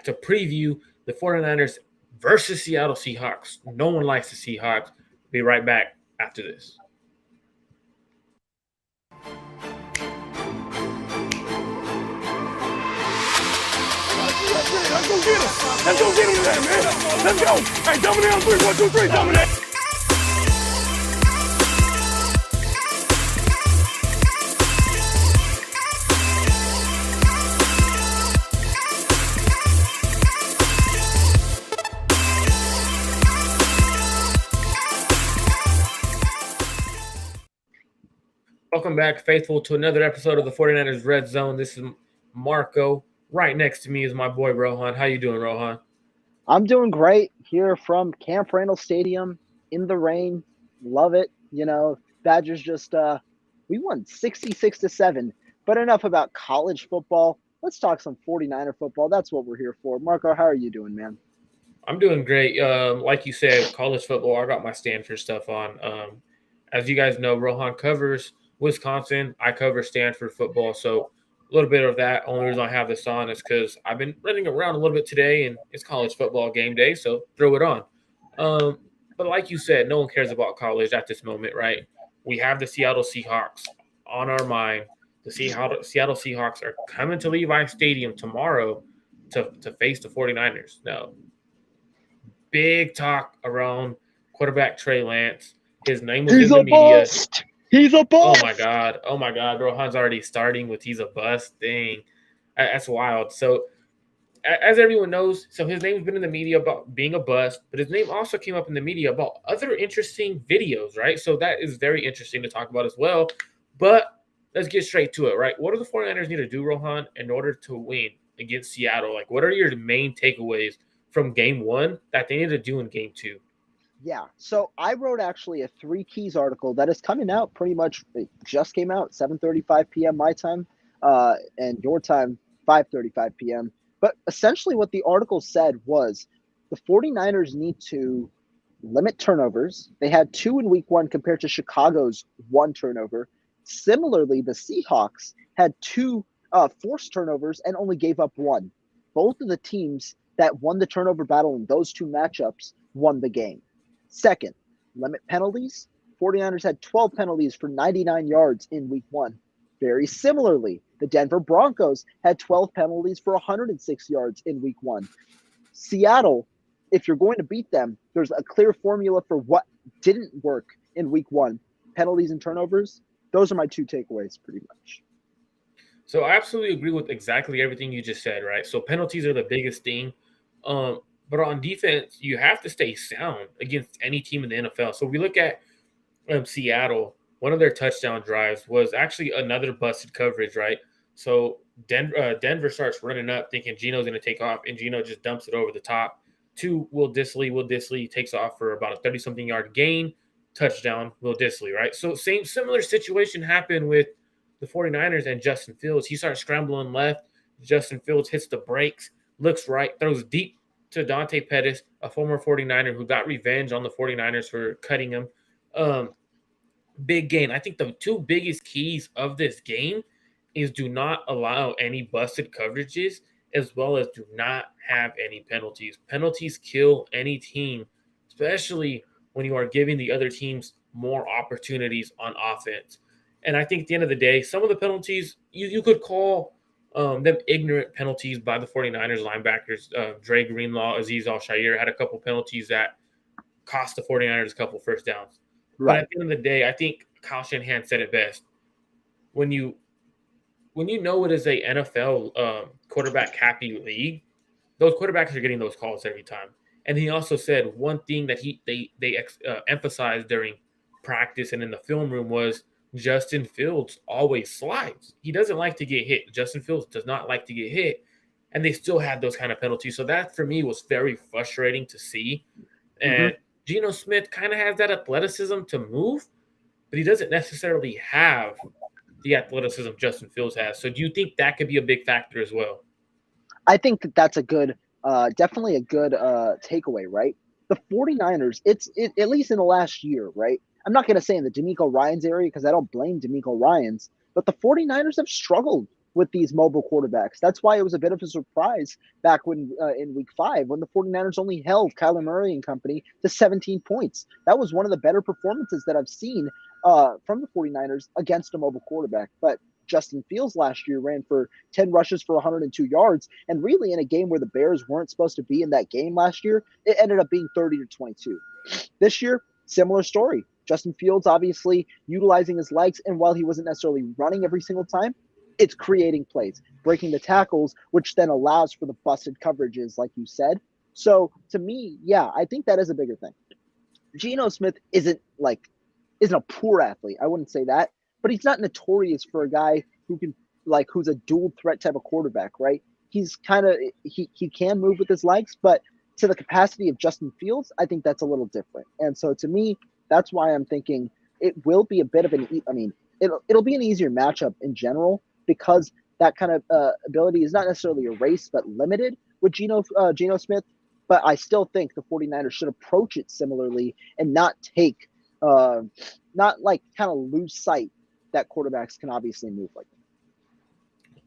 to preview the 49ers versus Seattle Seahawks. No one likes the Seahawks. Be right back after this. Let's go get him. Let's go get him today, man. Let's go. Hey, double down, 3, 1, 2, 3, double down. Welcome back, faithful, to another episode of the 49ers Red Zone. This is Marco. Right next to me is my boy Rohan. How you doing, Rohan? I'm doing great here from Camp Randall Stadium in the rain. Love it. You know, Badgers just we won 66-7. But enough about college football. Let's talk some 49er football. That's what we're here for. Marco, how are you doing, man? I'm doing great. Like you said, college football. I got my Stanford stuff on. As you guys know, Rohan covers Wisconsin. I cover Stanford football. So a little bit of that. Only reason I have this on is because I've been running around a little bit today, and it's college football game day, so throw it on. But like you said, no one cares about college at this moment, right? We have the Seattle Seahawks on our mind. The Seattle Seahawks are coming to Levi Stadium tomorrow to face the 49ers. Now, big talk around quarterback Trey Lance. His name was in the media. Bust. He's a bust. Oh my God. Rohan's already starting with he's a bust thing. That's wild. So, as everyone knows, so his name's been in the media about being a bust, but his name also came up in the media about other interesting videos, right? So that is very interesting to talk about as well. But let's get straight to it, right? What do the 49ers need to do, Rohan, in order to win against Seattle? Like, what are your main takeaways from game one that they need to do in game two? Yeah, so I wrote actually a 3 Keys article that is coming out pretty much. It just came out 7:35 p.m. my time, and your time 5:35 p.m. But essentially what the article said was the 49ers need to limit turnovers. They had 2 in week 1 compared to Chicago's 1 turnover. Similarly, the Seahawks had 2 forced turnovers and only gave up 1. Both of the teams that won the turnover battle in those 2 matchups won the game. Second, limit penalties. 49ers had 12 penalties for 99 yards in week 1. Very similarly, the Denver Broncos had 12 penalties for 106 yards in week 1. Seattle, if you're going to beat them, there's a clear formula for what didn't work in week 1. Penalties and turnovers. Those are my 2 takeaways pretty much. So I absolutely agree with exactly everything you just said, right? So penalties are the biggest thing. But on defense, you have to stay sound against any team in the NFL. So we look at Seattle. One of their touchdown drives was actually another busted coverage, right? So Denver starts running up thinking Geno's going to take off, and Geno just dumps it over the top to Will Dissly. Will Dissly takes off for about a 30-something yard gain, touchdown, Will Dissly, right? So similar situation happened with the 49ers and Justin Fields. He starts scrambling left. Justin Fields hits the brakes, looks right, throws deep to Dante Pettis, a former 49er who got revenge on the 49ers for cutting him. Big gain. I think the 2 biggest keys of this game is do not allow any busted coverages as well as do not have any penalties. Penalties kill any team, especially when you are giving the other teams more opportunities on offense. And I think at the end of the day, some of the penalties you could call them ignorant penalties by the 49ers linebackers. Dre Greenlaw, Azeez Al-Shaair had a couple penalties that cost the 49ers a couple first downs. Right. But at the end of the day, I think Kyle Shanahan said it best. When you know it is a NFL quarterback happy league, those quarterbacks are getting those calls every time. And he also said one thing that they emphasized during practice and in the film room was Justin Fields always slides. He doesn't like to get hit. Justin Fields does not like to get hit. And they still had those kind of penalties. So that, for me, was very frustrating to see. And Geno Smith kind of has that athleticism to move, but he doesn't necessarily have the athleticism Justin Fields has. So do you think that could be a big factor as well? I think that's a good, definitely a good takeaway, right? The 49ers, at least in the last year, right? I'm not going to say in the DeMeco Ryans area because I don't blame DeMeco Ryans, but the 49ers have struggled with these mobile quarterbacks. That's why it was a bit of a surprise back when in week 5 when the 49ers only held Kyler Murray and company to 17 points. That was one of the better performances that I've seen from the 49ers against a mobile quarterback. But Justin Fields last year ran for 10 rushes for 102 yards. And really, in a game where the Bears weren't supposed to be in that game last year, it ended up being 30-22. This year, similar story. Justin Fields obviously utilizing his legs. And while he wasn't necessarily running every single time, it's creating plays, breaking the tackles, which then allows for the busted coverages, like you said. So to me, yeah, I think that is a bigger thing. Geno Smith isn't a poor athlete. I wouldn't say that, but he's not notorious for a guy who can who's a dual threat type of quarterback, right? He's kind of he can move with his legs, but to the capacity of Justin Fields, I think that's a little different. And so to me, that's why I'm thinking it will be a bit of it'll be an easier matchup in general because that kind of ability is not necessarily erased but limited with Geno Smith. But I still think the 49ers should approach it similarly and not take not kind of lose sight that quarterbacks can obviously move like that.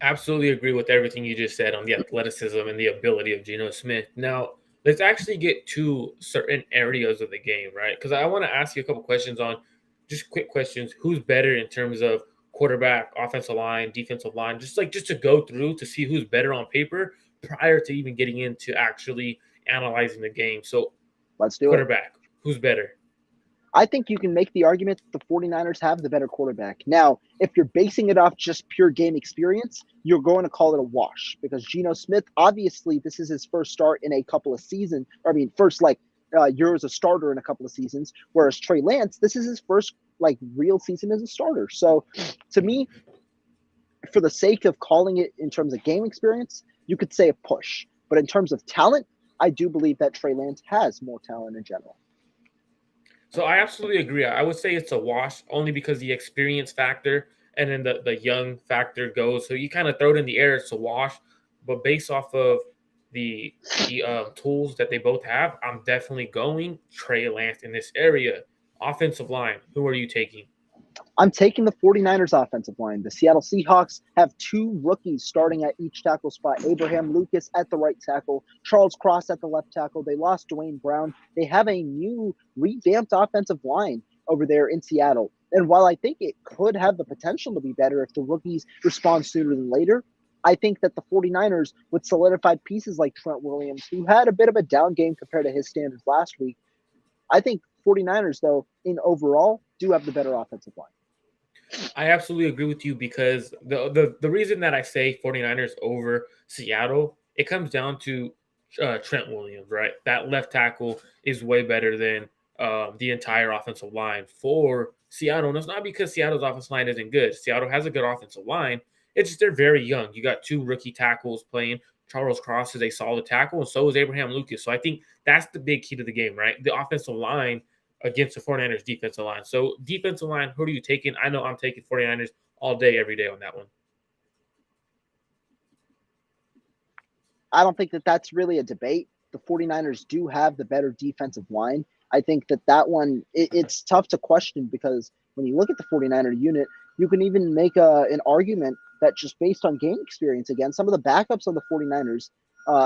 Absolutely agree with everything you just said on the athleticism and the ability of Geno Smith. Now, let's actually get to certain areas of the game, right? Because I want to ask you a couple questions on just quick questions. Who's better in terms of quarterback, offensive line, defensive line? Just to go through to see who's better on paper prior to even getting into actually analyzing the game. So let's do quarterback, who's better? I think you can make the argument that the 49ers have the better quarterback. Now, if you're basing it off just pure game experience, you're going to call it a wash because Geno Smith, obviously, this is his first start in a couple of seasons. First year as a starter in a couple of seasons, whereas Trey Lance, this is his first real season as a starter. So to me, for the sake of calling it in terms of game experience, you could say a push. But in terms of talent, I do believe that Trey Lance has more talent in general. So I absolutely agree. I would say it's a wash only because the experience factor and then the young factor goes. So you kind of throw it in the air, it's a wash. But based off of the tools that they both have, I'm definitely going Trey Lance in this area. Offensive line, who are you taking? I'm taking the 49ers offensive line. The Seattle Seahawks have 2 rookies starting at each tackle spot. Abraham Lucas at the right tackle, Charles Cross at the left tackle. They lost Dwayne Brown. They have a new revamped offensive line over there in Seattle. And while I think it could have the potential to be better if the rookies respond sooner than later, I think that the 49ers with solidified pieces like Trent Williams, who had a bit of a down game compared to his standards last week, I think 49ers, though, in overall, do have the better offensive line. I absolutely agree with you because the reason that I say 49ers over Seattle, it comes down to Trent Williams, right? That left tackle is way better than the entire offensive line for Seattle. And it's not because Seattle's offensive line isn't good. Seattle has a good offensive line. It's just they're very young. You got 2 rookie tackles playing. Charles Cross is a solid tackle, and so is Abraham Lucas. So I think that's the big key to the game, right? The offensive line against the 49ers defensive line. So defensive line, who are you taking? I know I'm taking 49ers all day, every day on that one. I don't think that that's really a debate. The 49ers do have the better defensive line. I think that one, it's tough to question because when you look at the 49er unit, you can even make an argument that just based on game experience, again, some of the backups on the 49ers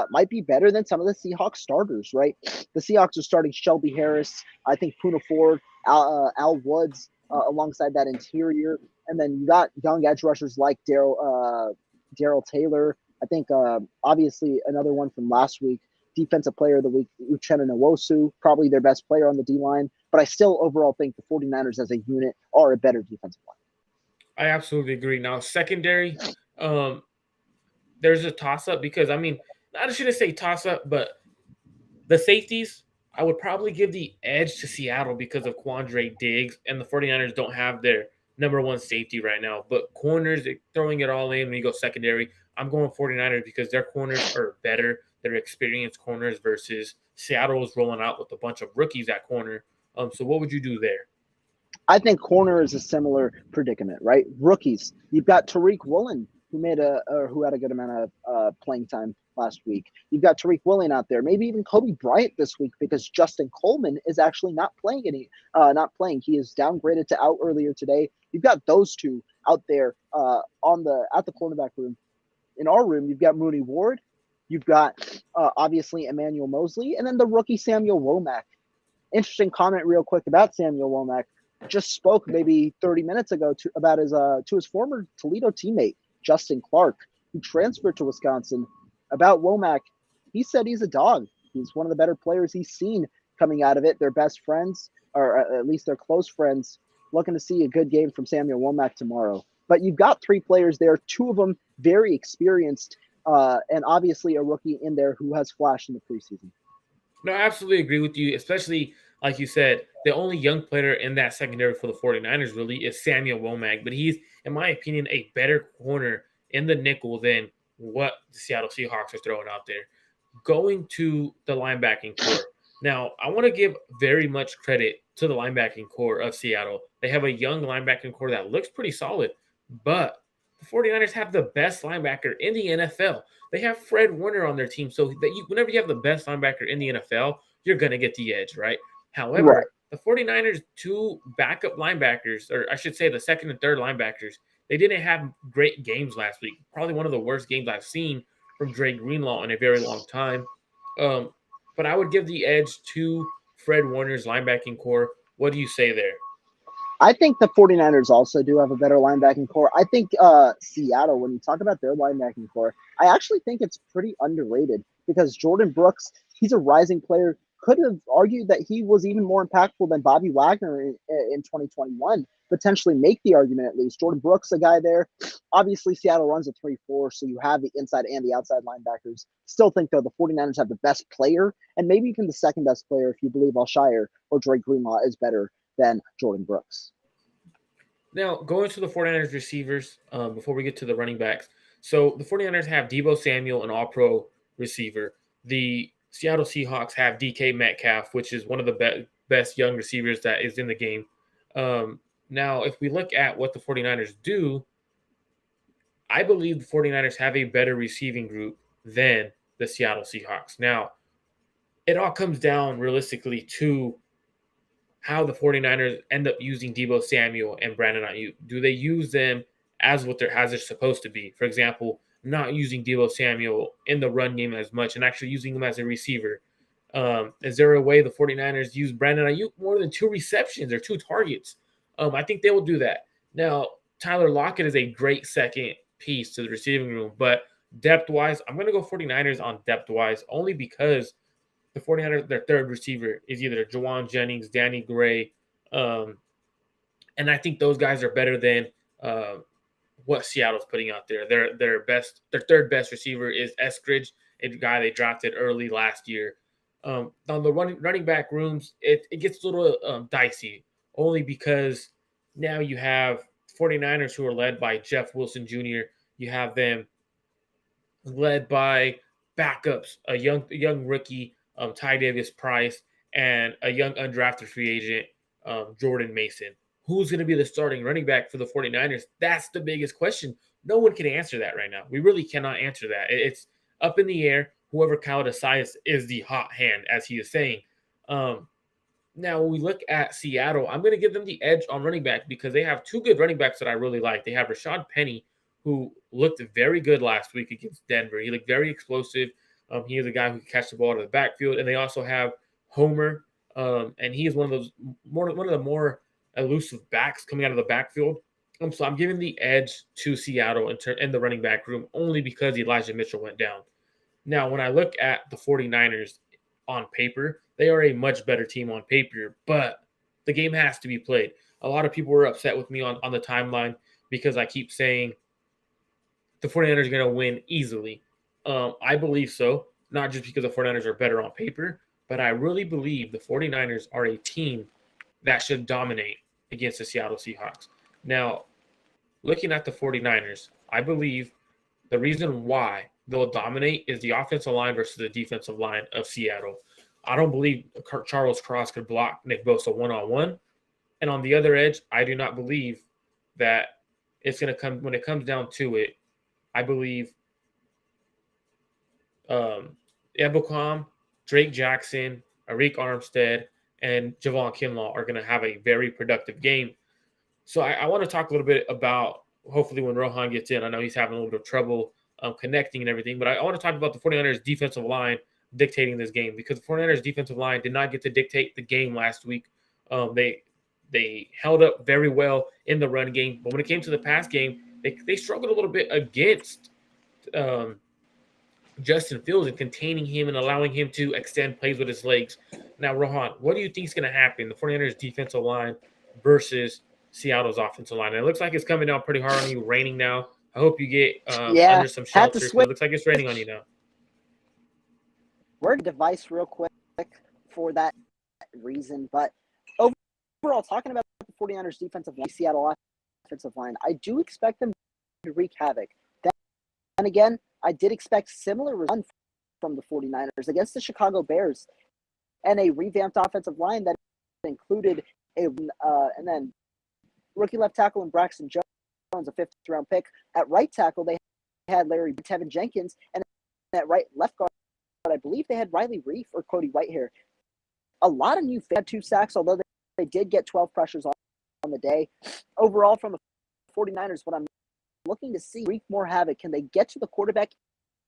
might be better than some of the Seahawks starters, right? The Seahawks are starting Shelby Harris, I think Poona Ford, Al Woods alongside that interior. And then you got young edge rushers like Daryl Taylor. I think obviously another one from last week, Defensive Player of the Week, Uchenna Nwosu, probably their best player on the D-line. But I still overall think the 49ers as a unit are a better defensive line. I absolutely agree. Now, secondary, there's a toss-up because, I shouldn't say toss-up, but the safeties, I would probably give the edge to Seattle because of Quandre Diggs, and the 49ers don't have their number one safety right now. But corners, throwing it all in when you go secondary, I'm going 49ers because their corners are better. They're experienced corners versus Seattle is rolling out with a bunch of rookies at corner. So what would you do there? I think corner is a similar predicament, right? Rookies. You've got Tariq Woolen, who had a good amount of playing time last week. You've got Tariq Woolen out there, maybe even Kobe Bryant this week because Justin Coleman is actually not playing. He is downgraded to out earlier today. You've got those 2 out there at the cornerback room. In our room, you've got Mooney Ward, you've got obviously Emmanuel Mosley, and then the rookie Samuel Womack. Interesting comment real quick about Samuel Womack. Just spoke maybe 30 minutes ago about his former Toledo teammate, Justin Clark, who transferred to Wisconsin. About Womack, he said he's a dog. He's one of the better players he's seen coming out of it. They're best friends, or at least they're close friends. Looking to see a good game from Samuel Womack tomorrow. But you've got 3 players there, 2 of them very experienced, and obviously a rookie in there who has flashed in the preseason. No, I absolutely agree with you, especially like you said, the only young player in that secondary for the 49ers really is Samuel Womack, but he's, in my opinion, a better corner in the nickel than what the Seattle Seahawks are throwing out there. Going to the linebacking core. Now, I want to give very much credit to the linebacking core of Seattle. They have a young linebacking core that looks pretty solid, but the 49ers have the best linebacker in the NFL. They have Fred Warner on their team, so that whenever you have the best linebacker in the NFL, you're going to get the edge, right? However, Right. the 49ers' 2 backup linebackers, or I should say the second and third linebackers, they didn't have great games last week. Probably one of the worst games I've seen from Dre Greenlaw in a very long time. But I would give the edge to Fred Warner's linebacking core. What do you say there? I think the 49ers also do have a better linebacking core. I think Seattle, when you talk about their linebacking core, I actually think it's pretty underrated because Jordan Brooks, he's a rising player. Could have argued that he was even more impactful than Bobby Wagner in 2021. Potentially make the argument at least. Jordan Brooks, a guy there. Obviously, Seattle runs a 3-4, so you have the inside and the outside linebackers. Still think, though, the 49ers have the best player, and maybe even the second best player if you believe Alshire or Drake Greenlaw is better than Jordan Brooks. Now, going to the 49ers receivers, before we get to the running backs. So the 49ers have Deebo Samuel, an all-pro receiver. The Seattle Seahawks have DK Metcalf, which is one of the best young receivers that is in the game. Now, if we look at what the 49ers do, I believe the 49ers have a better receiving group than the Seattle Seahawks. Now, it all comes down realistically to how the 49ers end up using Deebo Samuel and Brandon Ayuk. Do they use them as they're supposed to be? For example, not using Deebo Samuel in the run game as much and actually using him as a receiver. Is there a way the 49ers use Brandon Ayuk more than 2 receptions or 2 targets? I think they will do that. Now, Tyler Lockett is a great second piece to the receiving room, but depth-wise, I'm going to go 49ers on depth-wise only because the 49ers, their third receiver is either Juwan Jennings, Danny Gray, and I think those guys are better than what Seattle's putting out there. Their third best receiver is Eskridge, a guy they drafted early last year. On the running back rooms, it gets a little dicey, only because now you have 49ers who are led by Jeff Wilson Jr. You have them led by backups, a young rookie, Ty Davis Price, and a young undrafted free agent, Jordan Mason. Who's going to be the starting running back for the 49ers? That's the biggest question. No one can answer that right now. We really cannot answer that. It's up in the air. Whoever Kyle decides is the hot hand, as he is saying. Now, when we look at Seattle, I'm going to give them the edge on running back because they have 2 good running backs that I really like. They have Rashad Penny, who looked very good last week against Denver. He looked very explosive. He is a guy who can catch the ball out of the backfield. And they also have Homer, and he is one of the more elusive backs coming out of the backfield. So I'm giving the edge to Seattle in the running back room only because Elijah Mitchell went down. Now, when I look at the 49ers on paper, they are a much better team on paper, but the game has to be played. A lot of people were upset with me on the timeline because I keep saying the 49ers are going to win easily. I believe so, not just because the 49ers are better on paper, but I really believe the 49ers are a team that should dominate against the Seattle Seahawks. Now, looking at the 49ers, I believe the reason why they'll dominate is the offensive line versus the defensive line of Seattle. I don't believe Charles Cross could block Nick Bosa one-on-one. And on the other edge, I do not believe that it's going to come – when it comes down to it, I believe Ebukam, Drake Jackson, Arik Armstead, and Javon Kinlaw are going to have a very productive game. So I want to talk a little bit about hopefully when Rohan gets in. I know he's having a little bit of trouble connecting and everything, but I want to talk about the 49ers defensive line dictating this game, because the 49ers defensive line did not get to dictate the game last week. They held up very well in the run game, but when it came to the pass game, they struggled a little bit against Justin Fields and containing him and allowing him to extend plays with his legs. Now, Rohan, what do you think is going to happen? The 49ers defensive line versus Seattle's offensive line. And it looks like it's coming down pretty hard on you, raining now. I hope you get under some had to shelter, because switch. it looks like it's raining on you now. Word device real quick for that reason. But overall, talking about the 49ers defensive line, Seattle offensive line, I do expect them to wreak havoc. Then again, I did expect similar results from the 49ers against the Chicago Bears and a revamped offensive line that included and then rookie left tackle and Braxton Jones, a fifth-round pick. At right tackle, they had Tevin Jenkins, and at left guard, I believe they had Riley Reef or Cody Whitehair. A lot of new had 2 sacks, although they did get 12 pressures on the day. Overall, from the 49ers, what I'm looking to see, wreak more havoc. Can they get to the quarterback,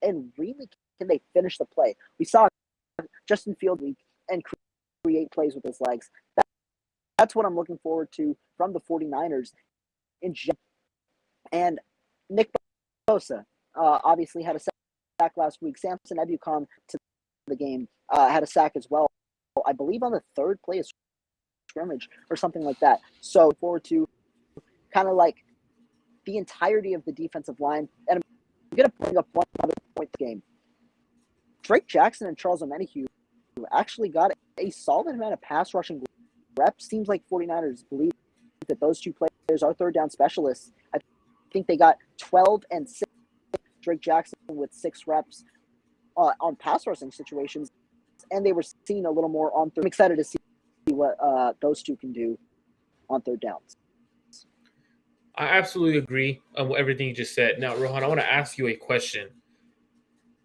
and really can they finish the play? We saw Justin Fields and create plays with his legs. That's what I'm looking forward to from the 49ers. And Nick Bosa obviously had a sack last week. Samson Ebukam to the game had a sack as well, I believe on the 3rd play of scrimmage or something like that. So forward to kind of like the entirety of the defensive line. And I'm going to bring up one other point in the game. Drake Jackson and Charles Omenihu actually got a solid amount of pass rushing reps. Seems like 49ers believe that those 2 players are third down specialists. I think they got 12 and 6. Drake Jackson with 6 reps on pass rushing situations, and they were seen a little more on third. I'm excited to see what those 2 can do on third downs. I absolutely agree on everything you just said. Now, Rohan, I want to ask you a question.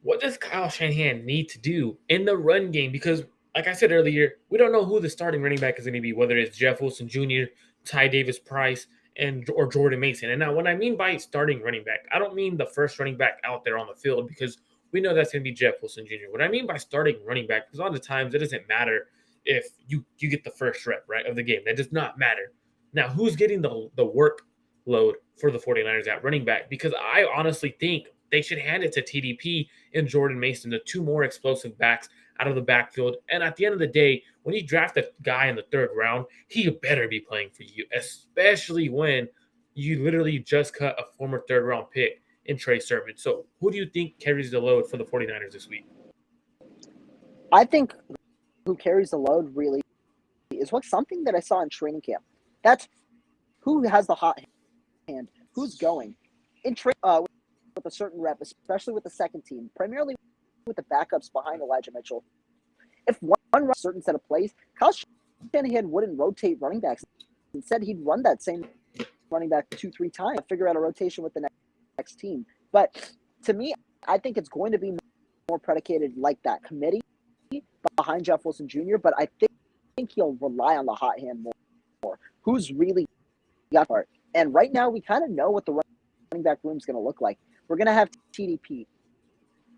What does Kyle Shanahan need to do in the run game? Because, like I said earlier, we don't know who the starting running back is going to be, whether it's Jeff Wilson Jr., Ty Davis-Price, or Jordan Mason. And now, when I mean by starting running back, I don't mean the first running back out there on the field, because we know that's going to be Jeff Wilson Jr. What I mean by starting running back, because a lot of times it doesn't matter if you get the first rep, right, of the game. That does not matter. Now, who's getting the workload for the 49ers at running back? Because I honestly think they should hand it to TDP and Jordan Mason, the 2 more explosive backs out of the backfield. And at the end of the day, when you draft a guy in the 3rd round, he better be playing for you, especially when you literally just cut a former 3rd round pick in Trey Sermon. So who do you think carries the load for the 49ers this week? I think who carries the load really is something that I saw in training camp. That's who has the hot hand, who's going. In with a certain rep, especially with the second team, primarily with the backups behind Elijah Mitchell. If one runs a certain set of plays, Kyle Shanahan wouldn't rotate running backs. Instead, he'd run that same running back 2-3 times, figure out a rotation with the next team. But to me, I think it's going to be more predicated like that committee behind Jeff Wilson Jr., but I think he'll rely on the hot hand more. Who's really got part? And right now, we kind of know what the running back room is going to look like. We're going to have TDP.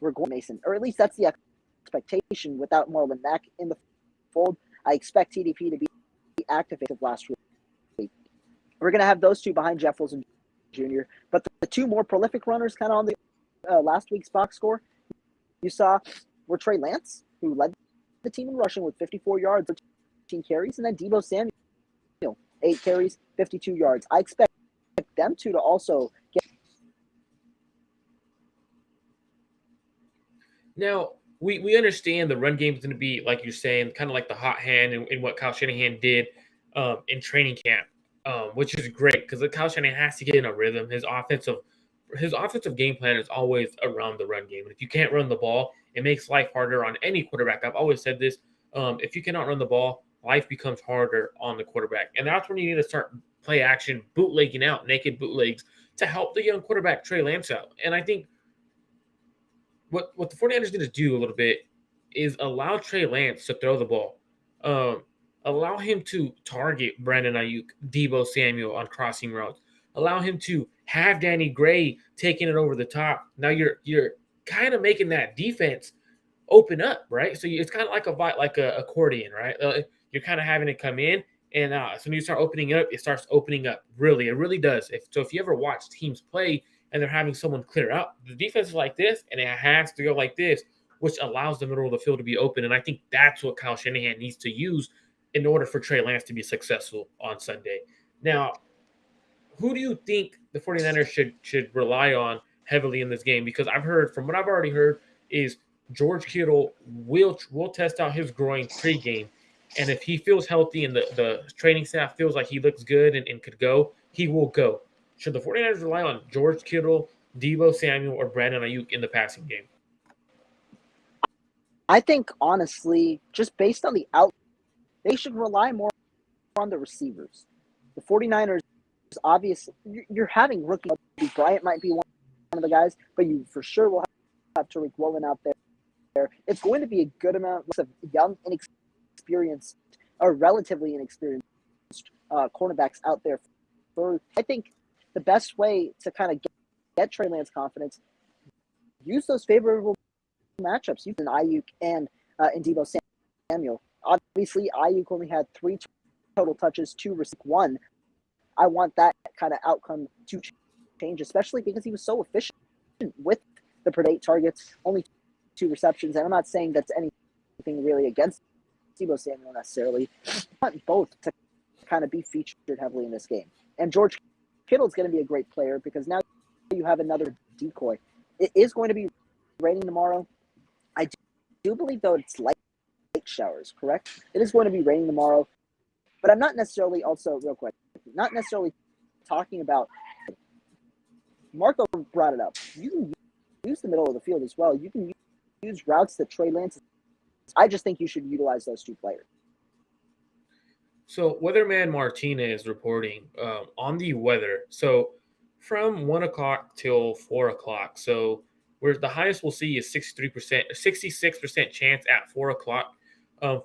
We're going Mason, or at least that's the expectation without Marlon Mack in the fold. I expect TDP to be activated last week. We're going to have those 2 behind Jeff Wilson Jr., but the 2 more prolific runners kind of on the last week's box score you saw were Trey Lance, who led the team in rushing with 54 yards, 13 carries, and then Deebo Samuel, 8 carries, 52 yards. I expect them 2 to also get. Now, we understand the run game is going to be, like you're saying, kind of like the hot hand in what Kyle Shanahan did in training camp, which is great because Kyle Shanahan has to get in a rhythm. His offensive game plan is always around the run game. And if you can't run the ball, it makes life harder on any quarterback. I've always said this. If you cannot run the ball, life becomes harder on the quarterback. And that's when you need to start play action, bootlegging out, naked bootlegs to help the young quarterback Trey Lance out. And I think what the 49ers need to do a little bit is allow Trey Lance to throw the ball. Allow him to target Brandon Ayuk, Deebo Samuel on crossing routes. Allow him to have Danny Gray taking it over the top. Now you're kind of making that defense open up, right? So it's kind of like a accordion, right? You're kind of having it come in, and so when you start opening it up, it starts opening up. Really, it really does. If you ever watch teams play and they're having someone clear out, the defense is like this, and it has to go like this, which allows the middle of the field to be open. And I think that's what Kyle Shanahan needs to use in order for Trey Lance to be successful on Sunday. Now, who do you think the 49ers should rely on heavily in this game? Because I've heard, from what I've already heard, is George Kittle will test out his groin pregame. And if he feels healthy and the training staff feels like he looks good and could go, he will go. Should the 49ers rely on George Kittle, Deebo Samuel, or Brandon Ayuk in the passing game? I think, honestly, just based on the out, they should rely more on the receivers. The 49ers, obviously, you're having rookie. Bryant might be one of the guys, but you for sure will have Tariq Woolen out there. It's going to be a good amount of young, inexperienced, or relatively inexperienced cornerbacks out there. I think the best way to kind of get Trey Lance confidence, use those favorable matchups. You can Ayuk and Deebo Samuel. Obviously, Ayuk only had 3 total touches, 2 received, 1. I want that kind of outcome to change, especially because he was so efficient with the predate targets, only 2 receptions. And I'm not saying that's anything really against Deebo Samuel necessarily. I want both to kind of be featured heavily in this game. And George Kittle's going to be a great player because now you have another decoy. It is going to be raining tomorrow. I do believe, though, it's light showers, correct? It is going to be raining tomorrow. But I'm not necessarily also, real quick, not necessarily talking about, Marco brought it up. You can use the middle of the field as well. You can use routes that Trey Lance. I just think you should utilize those 2 players. So Weatherman Martinez reporting on the weather. So from 1 o'clock till 4 o'clock. So where the highest we'll see is 66% chance at 4 o'clock.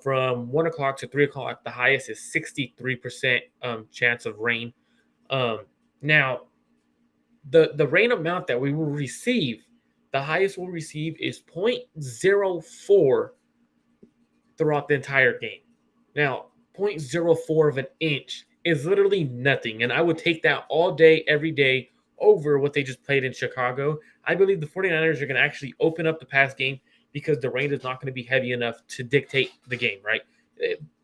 From 1 o'clock to 3 o'clock, the highest is 63% chance of rain. Now, the rain amount that we will receive, the highest we'll receive is 0.04 throughout the entire game. Now, 0.04 of an inch is literally nothing, and I would take that all day, every day, over what they just played in Chicago. I believe the 49ers are going to actually open up the pass game because the rain is not going to be heavy enough to dictate the game, right?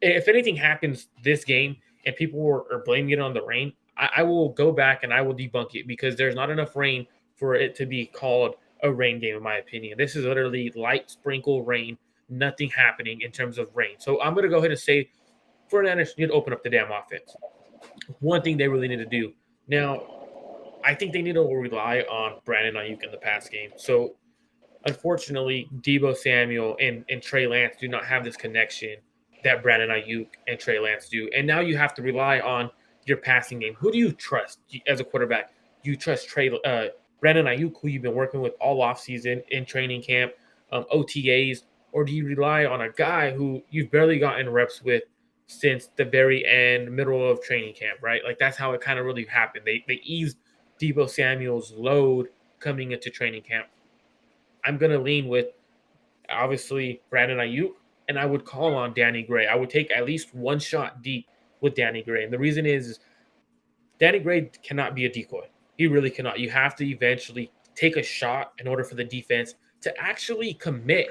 If anything happens this game and people are blaming it on the rain, I will go back and I will debunk it because there's not enough rain for it to be called a rain game, in my opinion. This is literally light sprinkle rain, nothing happening in terms of rain. So I'm going to go ahead and say 49ers need to open up the damn offense. One thing they really need to do. Now, I think they need to rely on Brandon Ayuk in the pass game. So, unfortunately, Deebo Samuel and Trey Lance do not have this connection that Brandon Ayuk and Trey Lance do. And now you have to rely on your passing game. Who do you trust as a quarterback? You trust Brandon Ayuk, who you've been working with all offseason in training camp, OTAs, or do you rely on a guy who you've barely gotten reps with since the very end, middle of training camp, right? Like that's how it kind of really happened. They eased Deebo Samuel's load coming into training camp. I'm going to lean with, obviously, Brandon Ayuk, and I would call on Danny Gray. I would take at least one shot deep with Danny Gray. And the reason is Danny Gray cannot be a decoy. He really cannot. You have to eventually take a shot in order for the defense to actually commit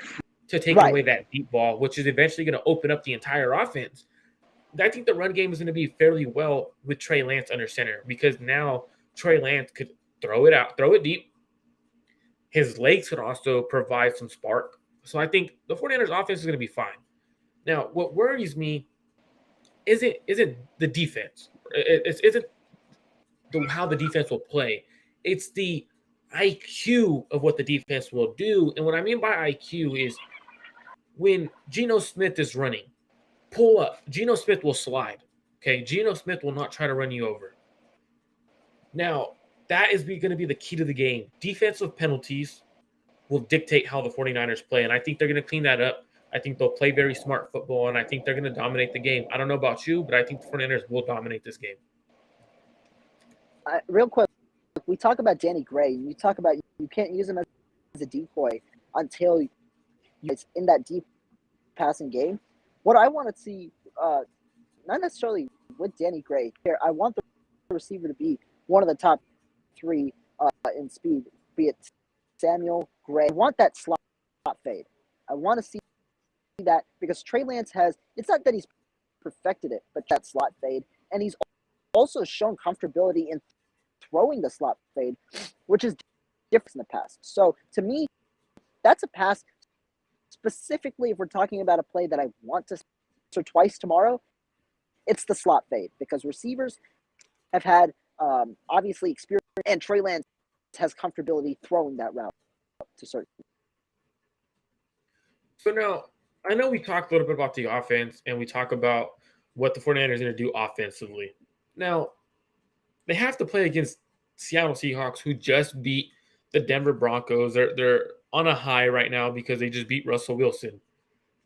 to taking away that deep ball, which is eventually going to open up the entire offense. I think the run game is going to be fairly well with Trey Lance under center because now Trey Lance could throw it deep. His legs could also provide some spark. So I think the 49ers offense is going to be fine. Now, what worries me isn't the defense. It isn't how the defense will play. It's the IQ of what the defense will do. And what I mean by IQ is when Geno Smith is running, pull up. Geno Smith will slide. Okay, Geno Smith will not try to run you over. Now, that is going to be the key to the game. Defensive penalties will dictate how the 49ers play, and I think they're going to clean that up. I think they'll play very smart football, and I think they're going to dominate the game. I don't know about you, but I think the 49ers will dominate this game. Real quick, we talk about Danny Gray, and you talk about you can't use him as a decoy until it's in that deep passing game. What I want to see, not necessarily with Danny Gray here, I want the receiver to be one of the top 3 in speed, be it Samuel, Gray. I want that slot fade. I want to see that because Trey Lance it's not that he's perfected it, but that slot fade. And he's also shown comfortability in throwing the slot fade, which is different in the past. So to me, that's a pass. Specifically, if we're talking about a play that I want to so twice tomorrow, it's the slot fade because receivers have had obviously experience, and Trey Lance has comfortability throwing that route to certain. So now, I know we talked a little bit about the offense, and we talk about what the 49ers are going to do offensively. Now, they have to play against Seattle Seahawks, who just beat the Denver Broncos. They're on a high right now because they just beat Russell Wilson.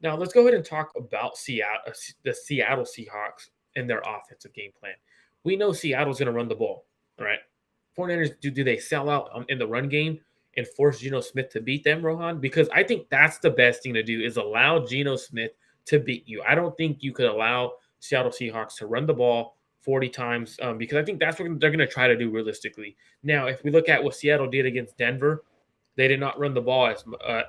Now, let's go ahead and talk about the Seattle Seahawks and their offensive game plan. We know Seattle's going to run the ball, right? 49ers, do they sell out in the run game and force Geno Smith to beat them, Rohan? Because I think that's the best thing to do is allow Geno Smith to beat you. I don't think you could allow Seattle Seahawks to run the ball 40 times because I think that's what they're going to try to do realistically. Now, if we look at what Seattle did against Denver, they did not run the ball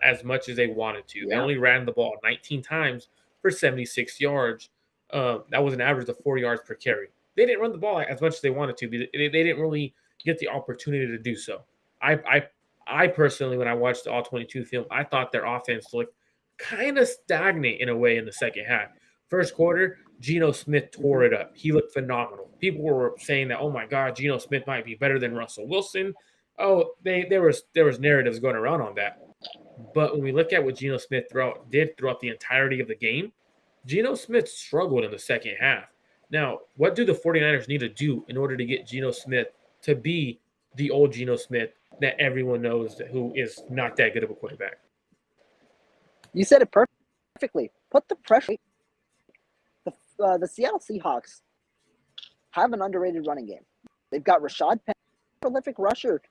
as much as they wanted to. Yeah. They only ran the ball 19 times for 76 yards. That was an average of 4 yards per carry. They didn't run the ball as much as they wanted to. They didn't really get the opportunity to do so. I personally, when I watched the All-22 film, I thought their offense looked kind of stagnant in a way in the second half. First quarter, Geno Smith tore it up. He looked phenomenal. People were saying that, oh my God, Geno Smith might be better than Russell Wilson. Oh, there was narratives going around on that. But when we look at what Geno Smith did throughout the entirety of the game, Geno Smith struggled in the second half. Now, what do the 49ers need to do in order to get Geno Smith to be the old Geno Smith that everyone knows who is not that good of a quarterback? You said it perfectly. Put the pressure. The Seattle Seahawks have an underrated running game. They've got Rashad Penn, prolific rusher,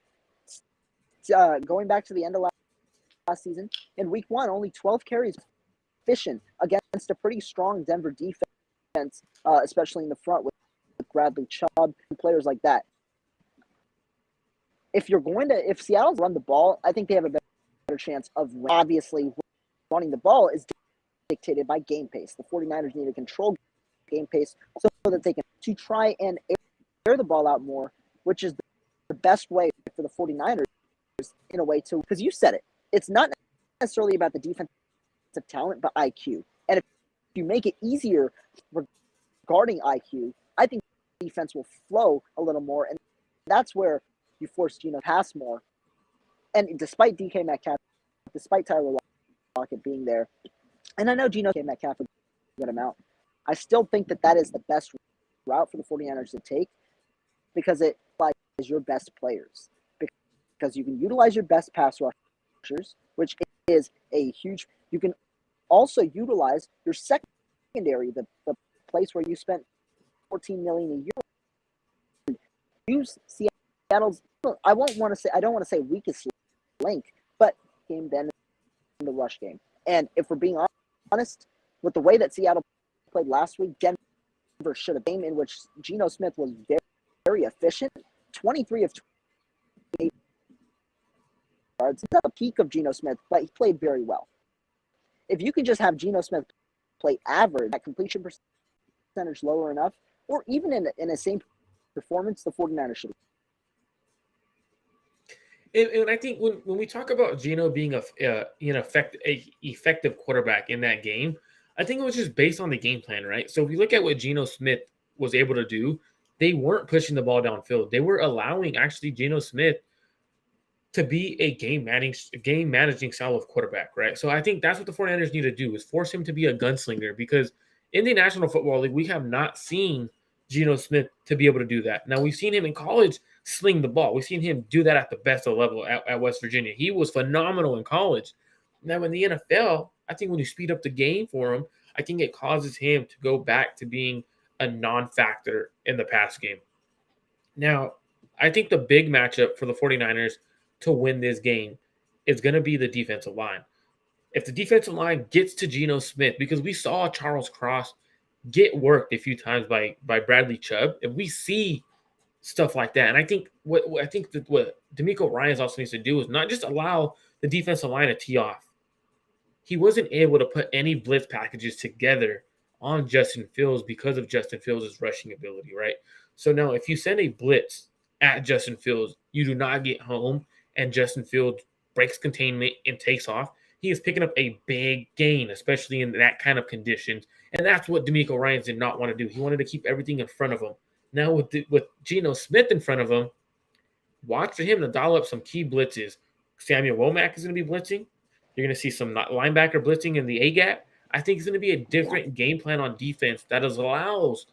going back to the end of last season. In week 1, only 12 carries, efficient against a pretty strong Denver defense, especially in the front with Bradley Chubb and players like that. If Seattle's run the ball, I think they have a better chance of obviously running the ball is dictated by game pace. The 49ers need to control game pace so that they can to try and air the ball out more, which is the best way for the 49ers in a way to, because you said it, it's not necessarily about the defensive talent, but IQ. And if you make it easier regarding IQ, I think defense will flow a little more, and that's where you force Geno to pass more. And despite DK Metcalf, despite Tyler Lockett being there, and I know Geno Metcalf a good amount, I still think that is the best route for the 49ers to take because it is your best players. Because you can utilize your best pass rushers, which is a huge – you can also utilize your secondary, the place where you spent $14 million a year. Use Seattle's – I don't want to say weakest link, but game then in the rush game. And if we're being honest, with the way that Seattle played last week, Denver should have game in which Geno Smith was very, very efficient, 23 of 28 yards. It's not the peak of Geno Smith, but he played very well. If you can just have Geno Smith play average, that completion percentage lower enough, or even in a same performance, the 49ers should. And I think when we talk about Geno being an effective quarterback in that game, I think it was just based on the game plan, right? So if you look at what Geno Smith was able to do, they weren't pushing the ball downfield. They were allowing actually Geno Smith to be a game managing style of quarterback, right? So I think that's what the 49ers need to do is force him to be a gunslinger because in the National Football League, we have not seen Geno Smith to be able to do that. Now, we've seen him in college sling the ball. We've seen him do that at the best of level at West Virginia. He was phenomenal in college. Now, in the NFL, I think when you speed up the game for him, I think it causes him to go back to being a non-factor in the pass game. Now, I think the big matchup for the 49ers to win this game is going to be the defensive line. If the defensive line gets to Geno Smith, because we saw Charles Cross get worked a few times by Bradley Chubb, if we see stuff like that, and I think what D'Amico Ryans also needs to do is not just allow the defensive line to tee off. He wasn't able to put any blitz packages together on Justin Fields because of Justin Fields' rushing ability, right? So now if you send a blitz at Justin Fields, you do not get home, and Justin Fields breaks containment and takes off. He is picking up a big gain, especially in that kind of conditions. And that's what D'Amico Ryans did not want to do. He wanted to keep everything in front of him. Now with Geno Smith in front of him, watch for him to dial up some key blitzes. Samuel Womack is going to be blitzing. You're going to see some linebacker blitzing in the A-gap. I think it's going to be a different game plan on defense that allows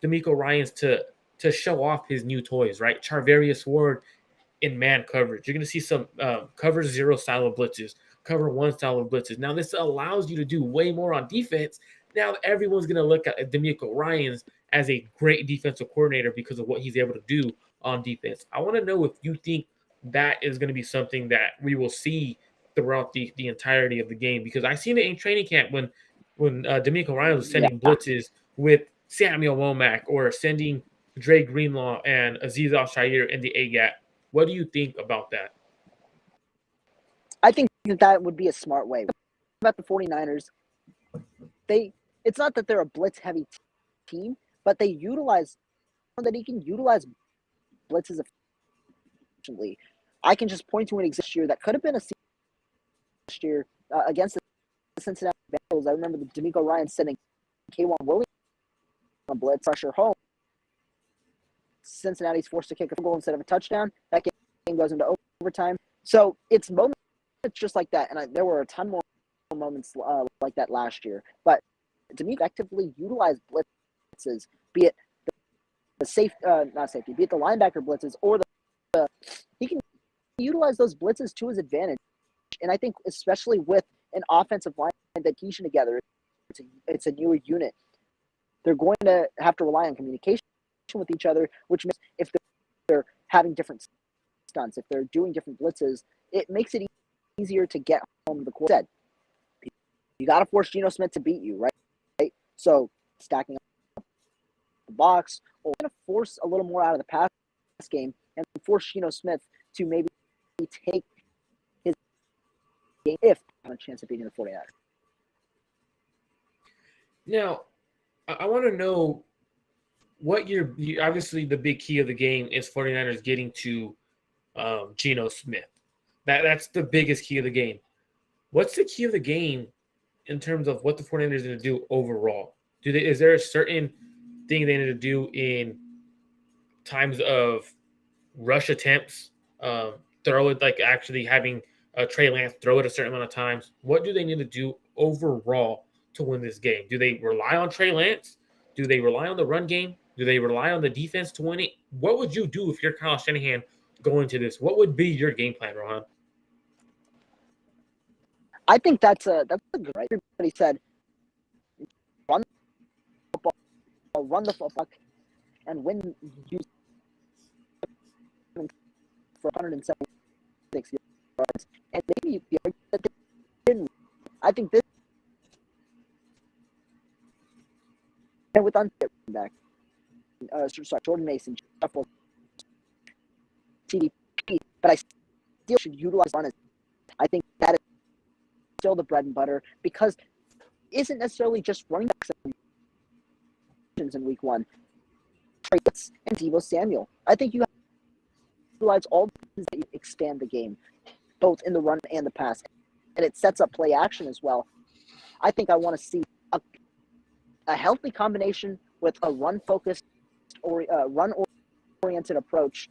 D'Amico Ryans to show off his new toys, right? Charvarius Ward in man coverage. You're going to see some cover zero style of blitzes, cover one style of blitzes. Now, this allows you to do way more on defense. Now, everyone's going to look at D'Amico Ryans as a great defensive coordinator because of what he's able to do on defense. I want to know if you think that is going to be something that we will see throughout the entirety of the game, because I seen it in training camp when D'Amico Ryans was sending blitzes with Samuel Womack or sending Dre Greenlaw and Azeez Al-Shaair in the A-gap. What do you think about that? I think that would be a smart way. About the 49ers, it's not that they're a blitz-heavy team, but they utilize that he can utilize blitzes efficiently. I can just point to an example year that could have been a last year against the Cincinnati Bengals. I remember the D'Amico Ryans sending K'Wan Williams on blitz pressure home. Cincinnati's forced to kick a field goal instead of a touchdown. That game goes into overtime. So it's moments just like that, and there were a ton more moments like that last year. But D'Amico actively utilized blitzes, be it be it the linebacker blitzes or he can utilize those blitzes to his advantage. And I think especially with an offensive line that keying together, it's a newer unit. They're going to have to rely on communication with each other, which means if they're having different stunts, if they're doing different blitzes, it makes it easier to get home to the court. You got to force Geno Smith to beat you, right? So stacking up the box, or going to force a little more out of the pass game and force Geno Smith to maybe take his game if they have a chance of beating the 49ers. Now, I want to know what obviously the big key of the game is 49ers getting to Geno Smith. That's the biggest key of the game. What's the key of the game in terms of what the 49ers are going to do overall? Is there a certain thing they need to do in times of rush attempts, throw it, like actually having Trey Lance throw it a certain amount of times? What do they need to do overall to win this game? Do they rely on Trey Lance? Do they rely on the run game? Do they rely on the defense to win it? What would you do if you're Kyle Shanahan going to this? What would be your game plan, Rohan? I think that's a good, right? Everybody said run the football, and when you for 176 yards, and maybe that they didn't. I think this and with unfit back, Jordan Mason, TDP, but I still should utilize run. I think that is still the bread and butter, because it isn't necessarily just running backs in week one. And Deebo Samuel. I think you have to utilize all the things that you expand the game, both in the run and the pass. And it sets up play action as well. I think I want to see a healthy combination with a run-focused or run-oriented approach.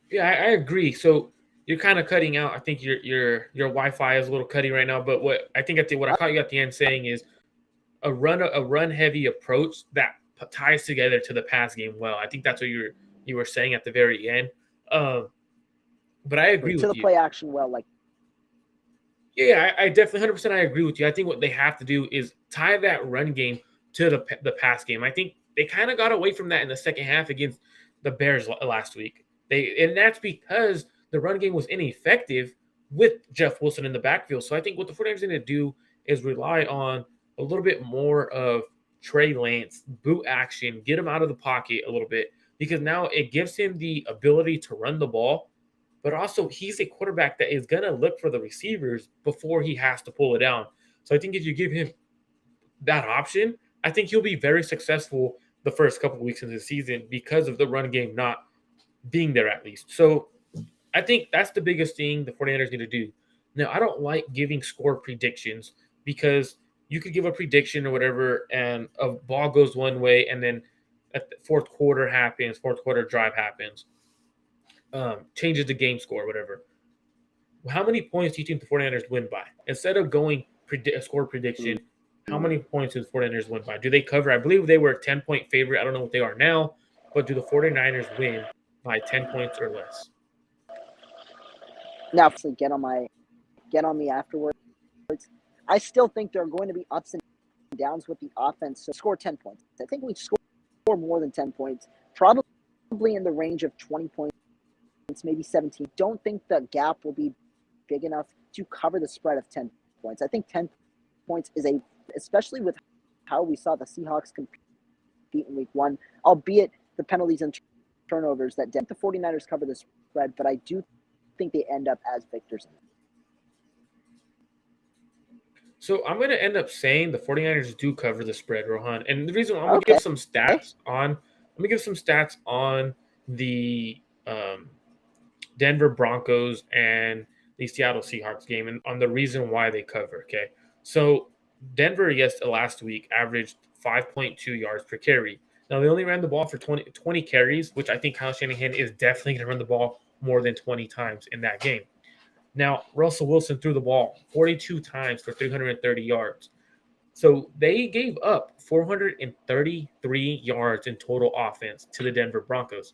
Yeah, I agree. So you're kind of cutting out. I think your Wi-Fi is a little cutty right now. But what I caught you at the end saying is a run heavy approach that ties together to the pass game well. I think that's what you were saying at the very end. But I agree with you. To the play action well, like. Yeah, I definitely 100% I agree with you. I think what they have to do is tie that run game to the pass game. I think they kind of got away from that in the second half against the Bears last week. And that's because the run game was ineffective with Jeff Wilson in the backfield. So I think what the 49ers need to do is rely on a little bit more of Trey Lance, boot action, get him out of the pocket a little bit, because now it gives him the ability to run the ball, but also he's a quarterback that is going to look for the receivers before he has to pull it down. So I think if you give him that option, I think he'll be very successful the first couple of weeks of the season because of the run game not being there at least. So I think that's the biggest thing the 49ers need to do. Now, I don't like giving score predictions because you could give a prediction or whatever and a ball goes one way and then at the fourth quarter drive happens, changes the game score, whatever. How many points do you think the 49ers win by? Instead of going a score prediction, how many points do the 49ers win by? Do they cover? I believe they were a 10-point favorite. I don't know what they are now, but do the 49ers win by 10 points or less? Now, get on me afterwards. I still think there are going to be ups and downs with the offense. So score 10 points. I think we score more than 10 points, probably in the range of 20 points, maybe 17. Don't think the gap will be big enough to cover the spread of 10 points. I think 10 points is especially with how we saw the Seahawks compete in week 1, albeit the penalties and turnovers that didn't the 49ers cover the spread, but I do think they end up as victors. So I'm going to end up saying the 49ers do cover the spread, Rohan. And the reason I'm going to give some stats on the Denver Broncos and the Seattle Seahawks game and on the reason why they cover, okay? So Denver, last week averaged 5.2 yards per carry. Now, they only ran the ball for 20 carries, which I think Kyle Shanahan is definitely going to run the ball more than 20 times in that game. Now, Russell Wilson threw the ball 42 times for 330 yards. So they gave up 433 yards in total offense to the Denver Broncos.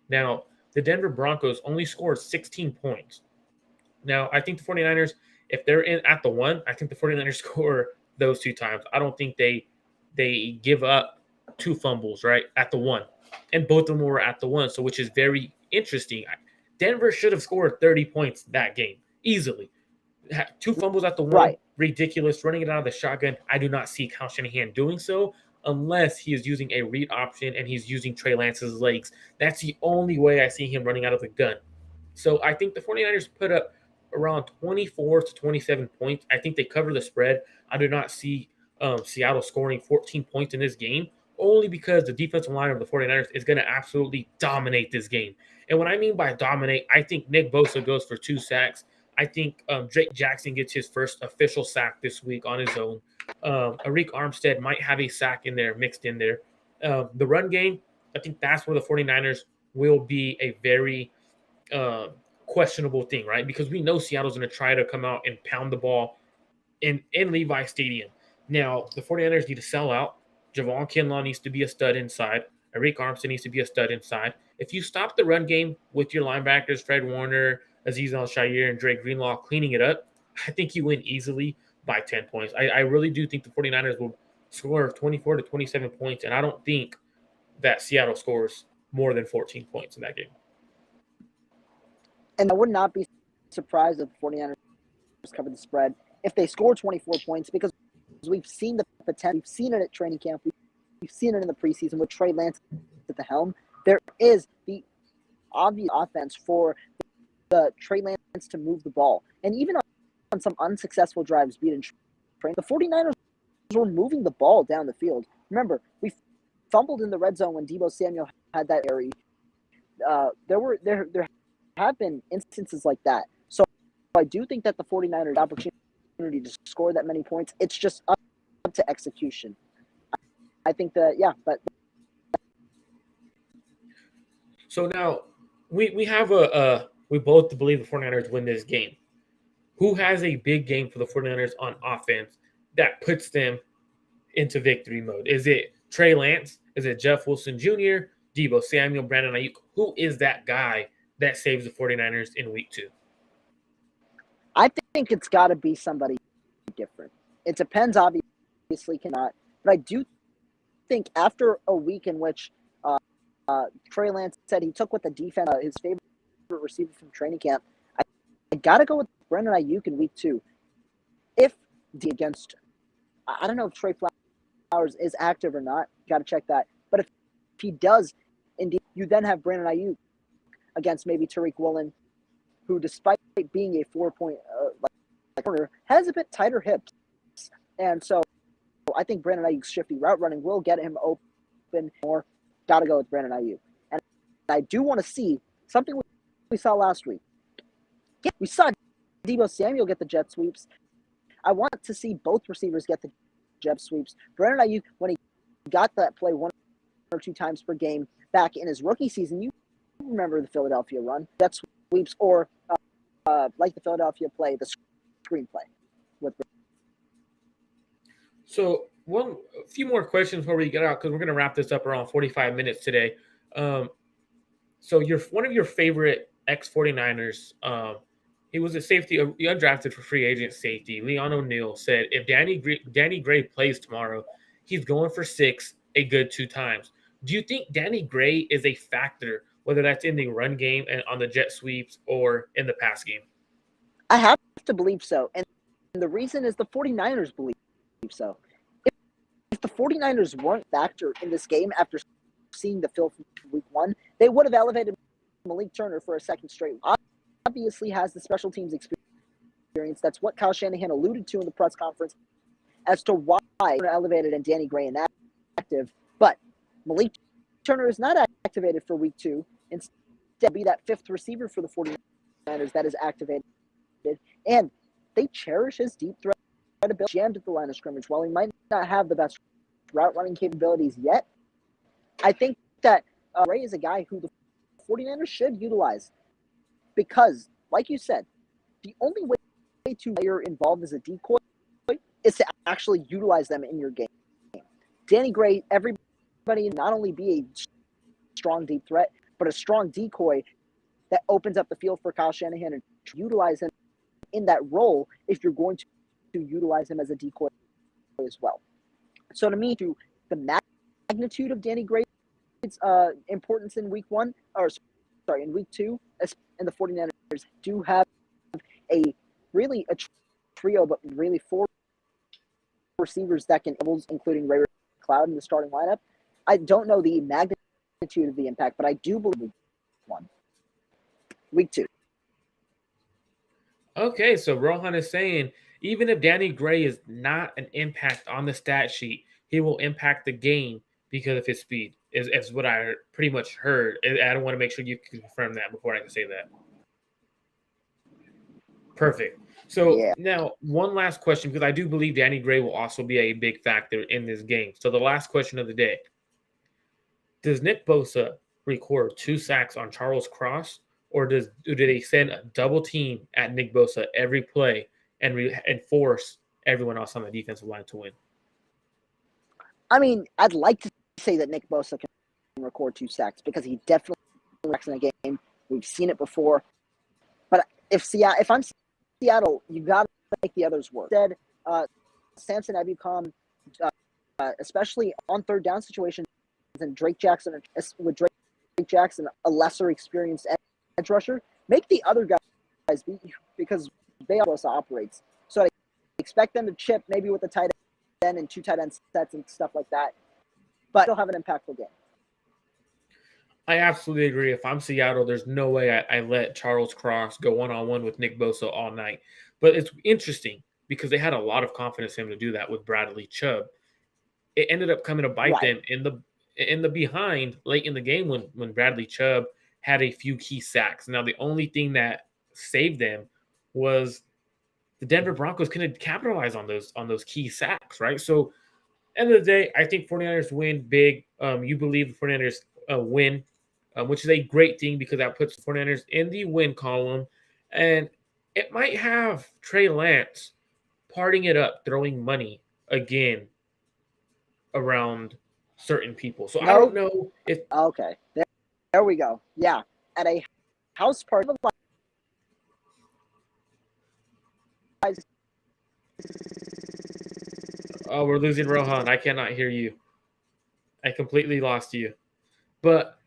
Now, the Denver Broncos only scored 16 points. Now, I think the 49ers, if they're in at the one, I think the 49ers score those 2 times. I don't think they give up 2 fumbles, right, at the one. And both of them were at the one, so which is very interesting. Denver should have scored 30 points that game, easily. 2 fumbles at the one, right. Ridiculous. Running it out of the shotgun, I do not see Kyle Shanahan doing so unless he is using a read option and he's using Trey Lance's legs. That's the only way I see him running out of the gun. So I think the 49ers put up around 24 to 27 points. I think they cover the spread. I do not see Seattle scoring 14 points in this game, only because the defensive line of the 49ers is going to absolutely dominate this game. And what I mean by dominate, I think Nick Bosa goes for 2 sacks. I think Drake Jackson gets his first official sack this week on his own. Arik Armstead might have a sack in there, mixed in there. The run game, I think that's where the 49ers will be a very questionable thing, right? Because we know Seattle's going to try to come out and pound the ball in Levi Stadium. Now, the 49ers need to sell out. Javon Kinlaw needs to be a stud inside. Arik Armstead needs to be a stud inside. If you stop the run game with your linebackers, Fred Warner, Azeez Al-Shaair, and Dre Greenlaw cleaning it up, I think you win easily by 10 points. I really do think the 49ers will score 24 to 27 points, and I don't think that Seattle scores more than 14 points in that game. And I would not be surprised if the 49ers cover the spread if they score 24 points, because we've seen the potential. We've seen it at training camp. We've seen it in the preseason with Trey Lance at the helm. There is the obvious offense for the Trey Lance to move the ball. And even on some unsuccessful drives, be it in training, the 49ers were moving the ball down the field. Remember, we fumbled in the red zone when Deebo Samuel had that area. There have been instances like that. So I do think that the 49ers opportunity to score that many points, it's just up to execution. I think that, but so now we have we both believe the 49ers win this game. Who has a big game for the 49ers on offense that puts them into victory mode? Is it Trey Lance? Is it Jeff Wilson Jr., Deebo Samuel, Brandon Ayuk? Who is that guy that saves the 49ers in week 2? I think it's got to be somebody different. It depends, obviously, but I do think after a week in which Trey Lance said he took with the defense his favorite receiver from training camp, I got to go with Brandon Ayuk in week 2. If against, I don't know if Trey Flowers is active or not. Got to check that. But if he does, indeed, you then have Brandon Ayuk against maybe Tariq Woolen, who, despite being a 4-point corner, has a bit tighter hips. And so I think Brandon Ayuk's shifty route running will get him open more. Got to go with Brandon Ayuk. And I do want to see something we saw last week. Yeah, we saw Deebo Samuel get the jet sweeps. I want to see both receivers get the jet sweeps. Brandon Ayuk, when he got that play 1 or 2 times per game back in his rookie season, you remember the Philadelphia run, jet sweeps, or like the Philadelphia play, the screenplay. So a few more questions before we get out, because we're going to wrap this up around 45 minutes today. So one of your favorite ex-49ers, he was a safety, undrafted for free agent safety. Leon O'Neal said if Danny Gray plays tomorrow, he's going for 6 a good 2 times. Do you think Danny Gray is a factor, whether that's in the run game and on the jet sweeps or in the pass game? I have to believe so. And the reason is the 49ers believe so. If the 49ers weren't a factor in this game after seeing the film from week 1, they would have elevated Malik Turner for a second straight. Obviously has the special teams experience. That's what Kyle Shanahan alluded to in the press conference as to why they're elevated and Danny Gray inactive. But Malik Turner is not activated for week 2. Instead, be that 5th receiver for the 49ers that is activated. And they cherish his deep threat ability. Jammed at the line of scrimmage. While he might not have the best route running capabilities yet, I think that Ray is a guy who the 49ers should utilize because, like you said, the only way to player involved as a decoy is to actually utilize them in your game. Danny Gray, everybody not only be a strong deep threat, but a strong decoy that opens up the field for Kyle Shanahan and utilize him in that role if you're going to utilize him as a decoy as well. So to me, to the magnitude of Danny Gray's importance in week 1, or sorry, in week 2, and the 49ers do have a trio, but really 4 receivers that can, including Ray Cloud in the starting lineup. I don't know the magnitude of the impact, but I do believe week 2. Okay, so Rohan is saying even if Danny Gray is not an impact on the stat sheet, he will impact the game because of his speed, is what I pretty much heard. I don't want to make sure you can confirm that before I can say that. Perfect. So Now one last question, because I do believe Danny Gray will also be a big factor in this game. So the last question of the day. Does Nick Bosa record 2 sacks on Charles Cross, or do they send a double team at Nick Bosa every play and force everyone else on the defensive line to win? I mean, I'd like to say that Nick Bosa can record 2 sacks because he definitely sacks in a game. We've seen it before. But if I'm Seattle, you got to make the others work. Instead, Samson Ebukam, especially on 3rd down situations, and Drake Jackson, a lesser experienced edge rusher, make the other guys beat you because they also operates. So I expect them to chip maybe with the tight end and 2 tight end sets and stuff like that, but they'll have an impactful game. I absolutely agree. If I'm Seattle, there's no way I let Charles Cross go one-on-one with Nick Bosa all night. But it's interesting because they had a lot of confidence in him to do that with Bradley Chubb. It ended up coming to bite them in the behind late in the game when Bradley Chubb had a few key sacks. Now, the only thing that saved them was the Denver Broncos couldn't capitalize on those key sacks, right? So, end of the day, I think 49ers win big. You believe the 49ers win, which is a great thing because that puts the 49ers in the win column. And it might have Trey Lance parting it up, throwing money again around certain people. So I don't know if... Okay, there we go. Yeah, at a house party. Oh, we're losing Rohan. I cannot hear you. I completely lost you. But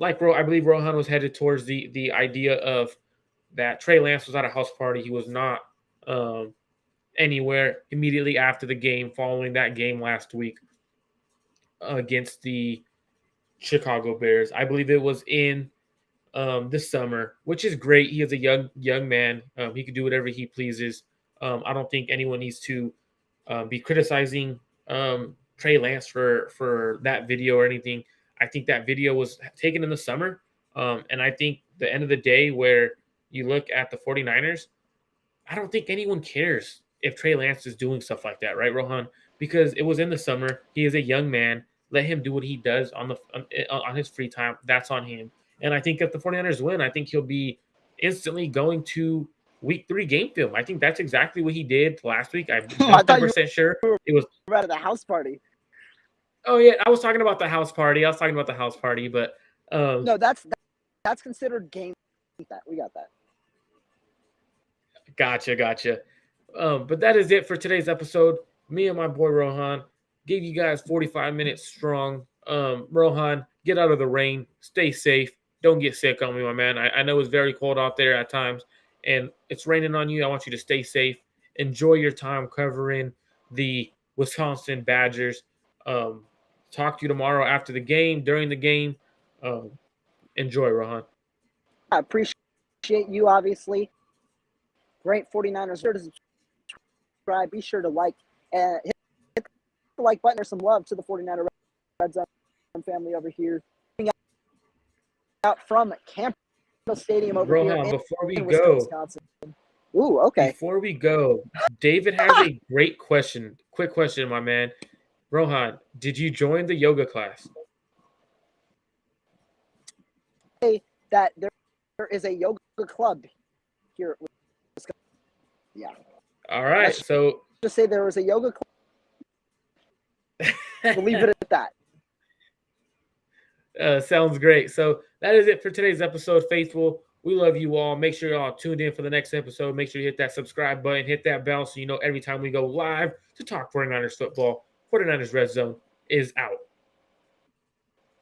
I believe Rohan was headed towards the idea of that Trey Lance was at a house party. He was not anywhere immediately after the game, following that game last week against the Chicago Bears. I believe it was in this summer, which is great. He is a young man. He can do whatever he pleases. I don't think anyone needs to be criticizing Trey Lance for that video or anything. I think that video was taken in the summer. And I think the end of the day, where you look at the 49ers, I don't think anyone cares if Trey Lance is doing stuff like that, right, Rohan? Because it was in the summer. He is a young man. Let him do what he does on his free time. That's on him. And I think if the 49ers win, I think he'll be instantly going to week 3 game film. I think that's exactly what he did last week. I'm I thought you 100% sure it was. were at the house party. Oh, yeah. I was talking about the house party. But No, that's considered game. That we got that. Gotcha. But that is it for today's episode. Me and my boy Rohan gave you guys 45 minutes strong. Rohan, get out of the rain. Stay safe. Don't get sick on me, my man. I know it's very cold out there at times, and it's raining on you. I want you to stay safe. Enjoy your time covering the Wisconsin Badgers. Talk to you tomorrow after the game, during the game. Enjoy, Rohan. I appreciate you, obviously. Great 49ers. Be sure to subscribe. Be sure to like and hit the like button. There's some love to the 49er RedZone family over here. Out from Campbell Stadium over Rohan, here before we in go, Wisconsin. Ooh, okay. Before we go, David has a great question. Quick question, my man. Rohan, did you join the yoga class? That there is a yoga club here. Yeah. All right. So Just say there was a yoga club. We'll leave it at that. Sounds great. So that is it for today's episode, Faithful. We love you all. Make sure you're all tuned in for the next episode. Make sure you hit that subscribe button, hit that bell so you know every time we go live to talk 49ers football. 49ers Red Zone is out.